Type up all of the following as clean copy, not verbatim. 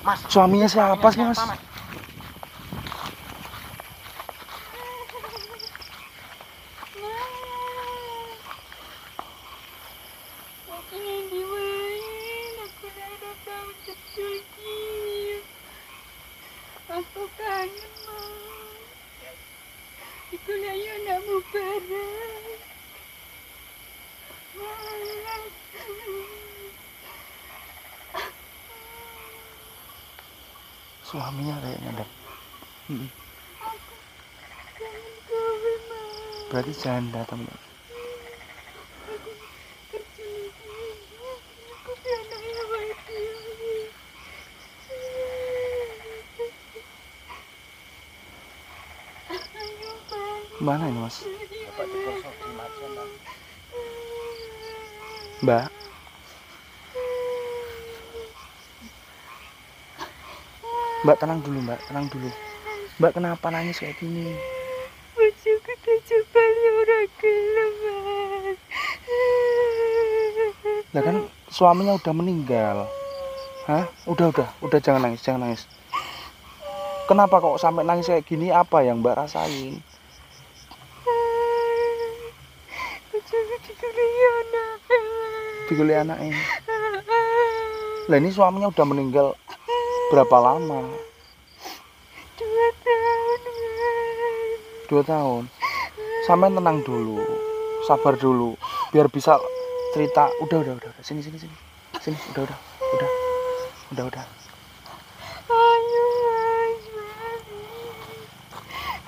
Mas, Suaminya siapa sih, Mas? Aku kangen, Mas. Itulah yang nak bareng. Suaminya kayaknya deh. Aku kangen kau, Mas. Berarti janda teman. Aku kerja lagi. Aku anak yang mati. Ayo, Mas. Mana ini, Mas? Bapak digosokin aja, Mas. Mbak. Mbak tenang dulu, Mbak. Tenang dulu. Mbak kenapa nangis kayak gini? Bojoku kejebaknya orang gelap, Mas. Lah kan suaminya udah meninggal. Hah? Udah jangan nangis, jangan nangis. Kenapa kok sampai nangis kayak gini? Apa yang Mbak rasain? Bojoku dikuliah anak. Digolek anaknya. Lah ini suaminya udah meninggal berapa lama? 2 tahun, Mas. 2 tahun. Sampai tenang dulu, sabar dulu, biar bisa cerita. Udah. Sini. Sini, udah. Ayo, Mas.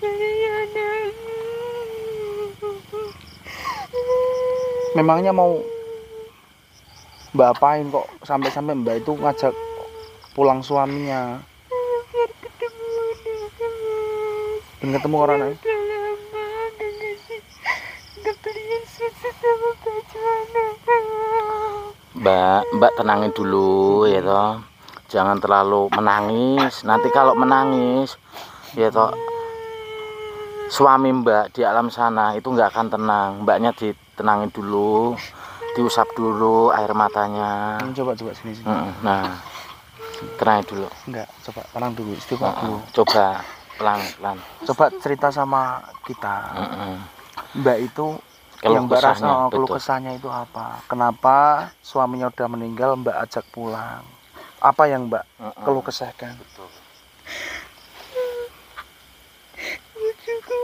Dari anak. Memangnya mau Mbak apain kok sampai Mbak itu ngajak pulang suaminya? Biar ketemu anak, Mas. Dan ketemu orang lain. Udah lama nggak beliin susu sama baju anak. Mbak tenangin dulu ya toh. Jangan terlalu menangis. Nanti kalau menangis ya toh, suami Mbak di alam sana itu nggak akan tenang. Mbaknya ditenangin dulu, diusap dulu air matanya. Coba sini. Nah, tenangin dulu. Enggak, coba tenang dulu, istighfar dulu. Coba pelan-pelan. Coba cerita sama kita. Mbak itu Keluh yang Mbak kesahnya, rasa keluh betul. kesahnya itu apa? Kenapa suaminya udah meninggal Mbak ajak pulang? Apa yang Mbak keluh kesahkan? Betul. Bojoku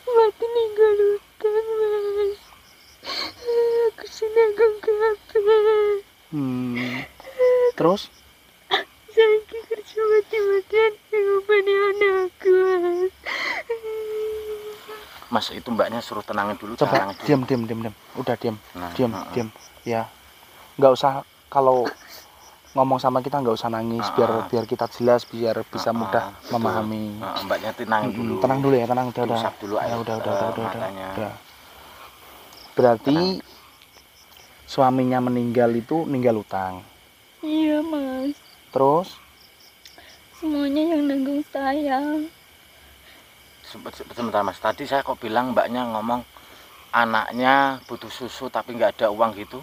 mati ninggal hutan, Mas. Aku sinanggung kabeh. Terus Saiki kerja mati-matian ngubani anakku, Mas. Mas, itu Mbaknya suruh tenangin dulu. coba jangan nangis dulu. diam. Udah diam. Nah, Diam. Ya. Nggak usah, kalau ngomong sama kita nggak usah nangis, biar kita jelas, biar bisa mudah betul. memahami. Mbaknya tenangin dulu. Tenang dulu ya, tenang. Diusap dulu air Udah. matanya. Berarti suaminya meninggal itu ninggal utang. Iya, Mas. Terus Semuanya yang nanggung saya. Sebentar Mas, tadi saya kok bilang Mbaknya ngomong anaknya butuh susu tapi nggak ada uang gitu.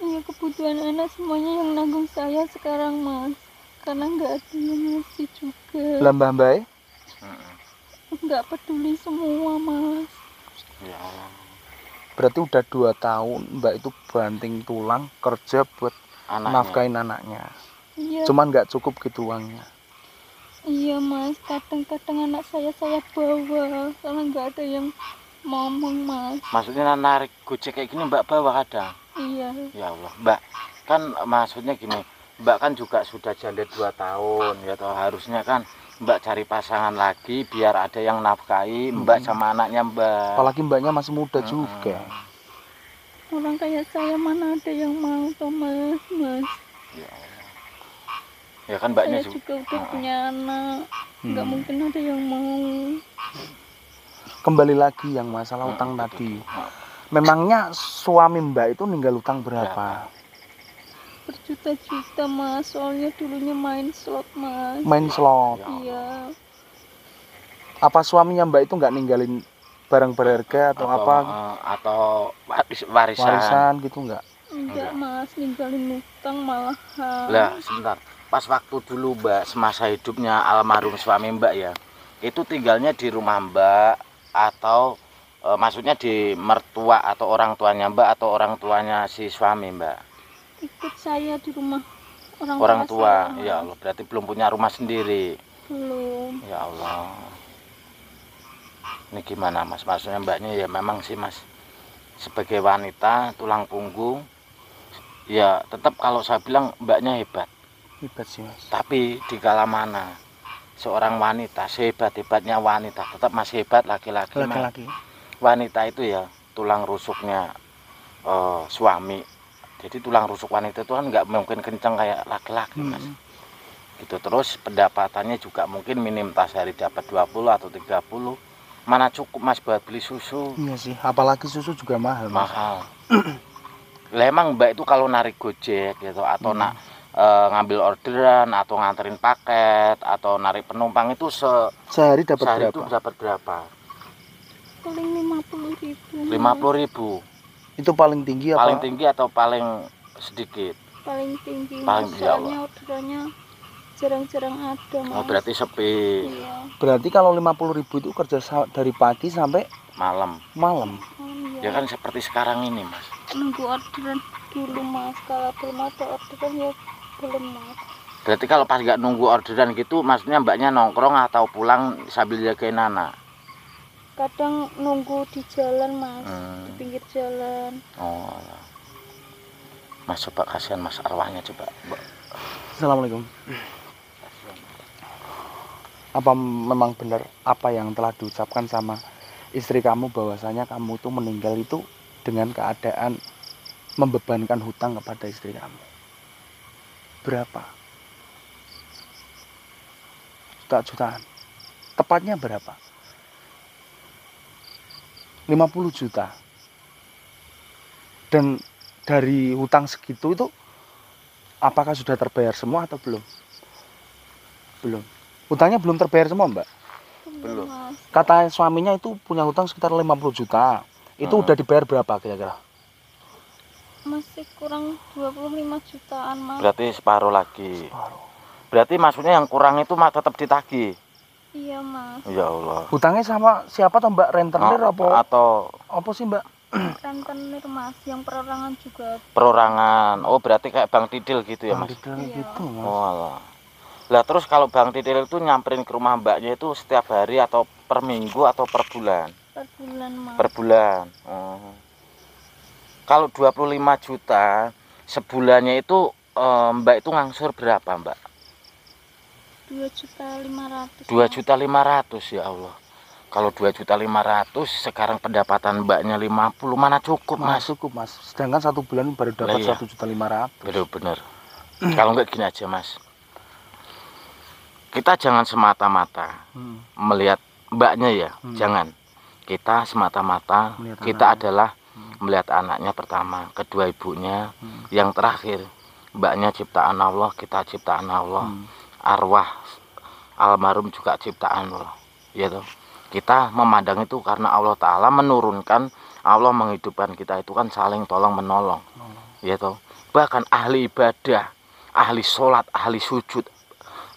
Iya, kebutuhan anak semuanya yang nanggung saya sekarang, Mas. Karena nggak ada yang ngasih juga. Mbak Nggak peduli semua, Mas. Ya Allah. berarti udah 2 tahun Mbak itu banting tulang kerja buat Anaknya. nafkain anaknya. Iya. Cuman nggak cukup gitu uangnya. Iya, Mas. Kadang-kadang anak saya bawa karena nggak ada yang ngomong, Mas. Maksudnya narik gojek kayak gini Mbak bawa kadang. Iya. Ya Allah, Mbak, kan maksudnya gini, Mbak kan juga sudah janda 2 tahun ya toh, harusnya kan Mbak cari pasangan lagi biar ada yang nafkahi Mbak sama anaknya Mbak. Apalagi Mbaknya masih muda juga. Orang kayak saya mana ada yang mau, toh, Mas. Ya Allah. Ya kan Mbaknya Saya juga udah punya anak. Nggak mungkin ada yang mau. Kembali lagi yang masalah utang tadi. Memangnya suami Mbak itu ninggal utang berapa? Berjuta-juta, Mas. Soalnya dulunya main slot, Mas. Main slot. Iya. Apa suaminya Mbak itu nggak ninggalin barang berharga atau apa? Atau warisan. Warisan gitu nggak? Enggak mas, ninggalin utang malahan. Lah sebentar, pas waktu dulu Mbak semasa hidupnya almarhum suami Mbak ya, itu tinggalnya di rumah Mbak atau maksudnya di mertua atau orang tuanya Mbak atau orang tuanya si suami Mbak? Ikut saya di rumah Orang tua, saya, ya Mas. Allah, berarti belum punya rumah sendiri. Belum. Ya Allah. Ini gimana Mas? Maksudnya Mbaknya ya memang sih Mas, sebagai wanita tulang punggung, ya tetap kalau saya bilang Mbaknya hebat. Hebat sih Mas. Tapi di kala mana seorang wanita sehebat-hebatnya wanita tetap masih hebat laki-laki. Mas. Laki-laki. Wanita itu ya tulang rusuknya suami. Jadi tulang rusuk wanita itu kan nggak mungkin kencang kayak laki-laki Mas. Gitu. Terus pendapatannya juga mungkin minim tas hari dapat 20 atau 30. Mana cukup Mas buat beli susu? Iya sih, apalagi susu juga mahal Mas. Mahal. Lah emang Mbak itu kalau narik Gojek gitu atau nak ngambil orderan atau nganterin paket atau narik penumpang itu sehari dapat sehari berapa? itu dapat berapa? Paling 50.000. 50.000. Itu paling tinggi Paling apa? tinggi atau paling sedikit? Paling tinggi. Paling Mas. tinggi, ya Soalnya orderannya jarang-jarang ada mas. Oh berarti sepi. Iya. Berarti kalau 50.000 itu kerja dari pagi sampai Malam. malam. Ya kan seperti sekarang ini Mas. Nunggu orderan dulu mas. Kalau belum ada orderan ya belum mas. Berarti kalau pas nggak nunggu orderan gitu, maksudnya Mbaknya nongkrong atau pulang sambil jagain anak? Kadang nunggu di jalan mas, di Hmm. pinggir jalan. Oh, ya. Mas coba kasihan Mas arwahnya coba. Assalamualaikum. Apa memang benar apa yang telah diucapkan sama istri kamu bahwasanya kamu itu meninggal itu dengan keadaan membebankan hutang kepada istri kamu? Berapa? Jutaan. Tepatnya berapa? 50 juta. Dan dari hutang segitu itu apakah sudah terbayar semua atau belum? Belum. Hutangnya belum terbayar semua, Mbak. Belum. Mas. Kata suaminya itu punya hutang sekitar 50 juta. Itu udah dibayar berapa kira-kira? Masih kurang 25 jutaan mas. Berarti separuh lagi. Separuh. Berarti maksudnya yang kurang itu tetap ditagih. Iya mas. Ya Allah. Hutangnya sama siapa toh, Mbak? Rentenir Atau apa sih, Mbak? Rentenir mas, yang perorangan juga. perorangan. Oh berarti kayak Bang Tidil gitu ya Bang Mas? Didel Iya. gitu, Mas. Oh alah. Lah terus kalau Bang Tidil itu nyamperin ke rumah Mbaknya itu setiap hari atau per minggu atau per bulan? Per bulan mas. Per bulan. Oh. Kalau 25 juta sebulannya itu Mbak itu ngangsur berapa Mbak? 2.500.000. 2.500.000 ya Allah. Kalau 2.500.000 sekarang pendapatan Mbaknya 50 mana cukup Mas? Cukup, Mas. Sedangkan satu bulan baru dapat Lah iya. 1.500.000. Bener-bener. Kalau enggak gini aja Mas. Kita jangan semata-mata melihat Mbaknya ya, jangan. Kita semata-mata Melihat kita anaknya. adalah melihat anaknya pertama, kedua ibunya, yang terakhir Mbaknya ciptaan Allah, kita ciptaan Allah. Arwah almarhum juga ciptaan Allah. Ya toh. Kita memandang itu karena Allah Ta'ala menurunkan, Allah menghidupkan kita itu kan saling tolong menolong. Ya toh. Bahkan ahli ibadah, ahli sholat, ahli sujud,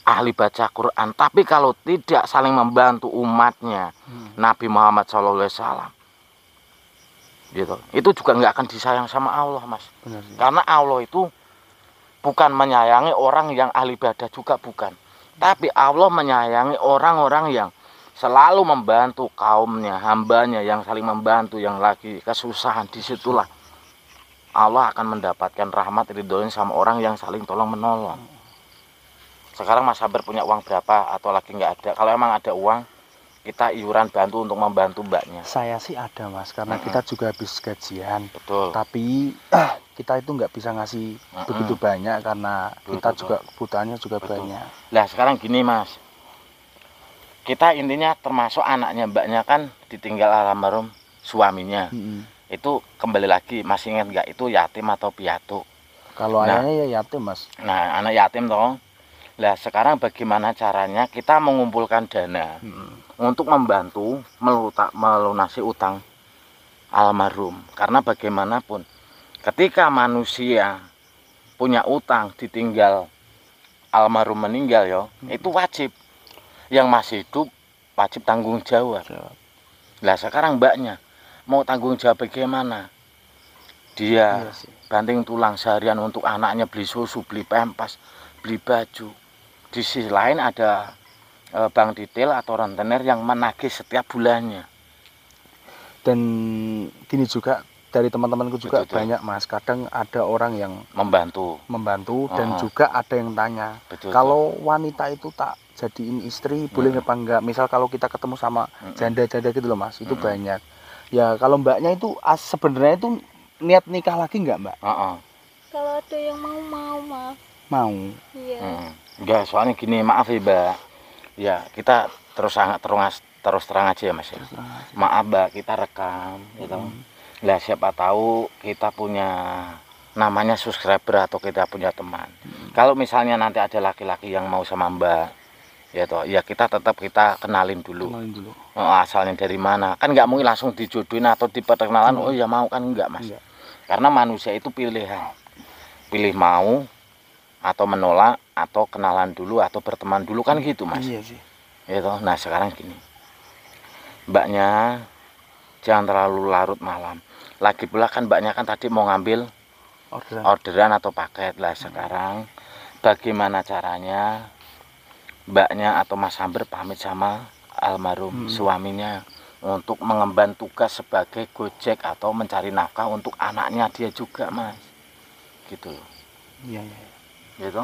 ahli baca Quran, tapi kalau tidak saling membantu umatnya Nabi Muhammad SAW gitu, itu juga nggak akan disayang sama Allah Mas. Benar sih. Karena Allah itu bukan menyayangi orang yang ahli ibadah juga bukan, tapi Allah menyayangi orang-orang yang selalu membantu kaumnya, hambanya yang saling membantu, yang lagi kesusahan. Disitulah Allah akan mendapatkan rahmat ridhonya sama orang yang saling tolong menolong. Sekarang Mas Sabar punya uang berapa atau lagi nggak ada? Kalau emang ada uang, kita iuran bantu untuk membantu Mbaknya. Saya sih ada, Mas, karena kita juga habis gajian. Betul. Tapi kita itu nggak bisa ngasih begitu banyak karena kita Betul. juga kebutuhannya juga Betul. banyak. Nah sekarang gini Mas, kita intinya termasuk anaknya Mbaknya kan ditinggal almarhum suaminya. Itu kembali lagi, masih ingat nggak itu yatim atau piatu? Kalau Nah. ayahnya ya yatim, Mas. Nah anak yatim toh. Lah sekarang bagaimana caranya kita mengumpulkan dana untuk membantu melunasi utang almarhum. Karena bagaimanapun ketika manusia punya utang ditinggal almarhum meninggal ya, itu wajib. Yang masih hidup wajib tanggung jawab. Lah sekarang mbaknya mau tanggung jawab bagaimana? Dia Iya sih. banting tulang seharian untuk anaknya, beli susu, beli pempas, beli baju. Di sisi lain ada bank detail atau rentenir yang menagih setiap bulannya. Dan gini juga dari teman-temanku juga Betul. banyak Mas, kadang ada orang yang Membantu. dan juga ada yang tanya, Betul. kalau wanita itu tak jadiin istri boleh apa enggak? Misal kalau kita ketemu sama janda-janda gitu loh Mas, itu banyak. Ya kalau mbaknya itu sebenarnya itu niat nikah lagi enggak mbak? Kalau ada yang mau Mas. Mau. Iya. Enggak, soalnya gini, maaf ya mbak. Ya kita terus terang aja ya Mas ya. Maaf mbak, kita rekam gitu. Lah siapa tahu kita punya namanya subscriber atau kita punya teman. Kalau misalnya nanti ada laki-laki yang mau sama mbak, ya toh, ya kita tetap kita kenalin dulu. Asalnya dari mana? Kan nggak mungkin langsung dijodohin atau diperkenalan. Oh ya mau kan enggak Mas. Karena manusia itu pilihan. Pilih mau atau menolak atau kenalan dulu atau berteman dulu kan gitu Mas. Iya sih. Ya toh. Nah sekarang gini, mbaknya jangan terlalu larut malam. Lagi pula kan mbaknya kan tadi mau ngambil orderan atau paket. Lah sekarang bagaimana caranya mbaknya atau Mas Amber pamit sama almarhum suaminya untuk mengemban tugas sebagai gojek atau mencari nafkah untuk anaknya dia juga Mas, gitu loh. Iya. Gitu.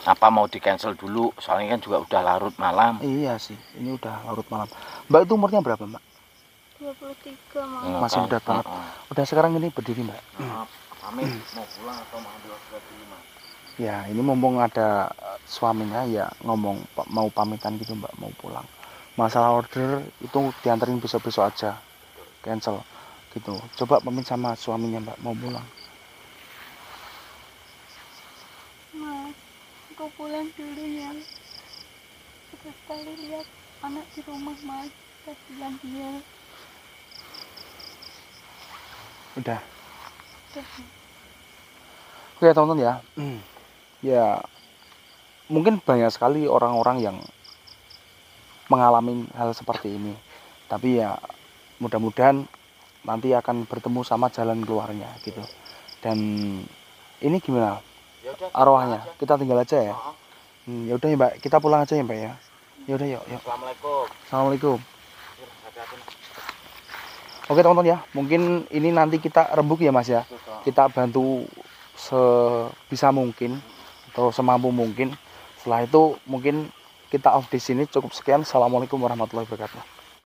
Apa mau di cancel dulu, soalnya kan juga udah larut malam. Iya sih, ini udah larut malam. Mbak itu umurnya berapa mbak? 23 Mas. Masih muda banget. Udah sekarang ini berdiri mbak. Pamit mau pulang atau mau ambil orderan dulu Mas? Ya ini mumpung ada suaminya ya ngomong mau pamitan gitu mbak, mau pulang. Masalah order itu diantarin besok-besok aja, cancel gitu. Coba pamit sama suaminya mbak, mau pulang. Mas, aku pulang dulu ya. Sekali lihat anak di rumah Mas, kasihan dia. Udah. Oke teman-teman ya. Ya mungkin banyak sekali orang-orang yang mengalami hal seperti ini. Tapi ya mudah-mudahan nanti akan bertemu sama jalan keluarnya gitu. Dan ini gimana? Arwahnya kita tinggal aja ya. Ya udah ya mbak, kita pulang aja ya mbak ya. Ya udah yuk. Assalamualaikum. Oke teman-teman ya, mungkin ini nanti kita rembuk ya Mas ya. Kita bantu sebisa mungkin atau semampu mungkin. Setelah itu mungkin kita off di sini. Cukup sekian. Assalamualaikum warahmatullahi wabarakatuh.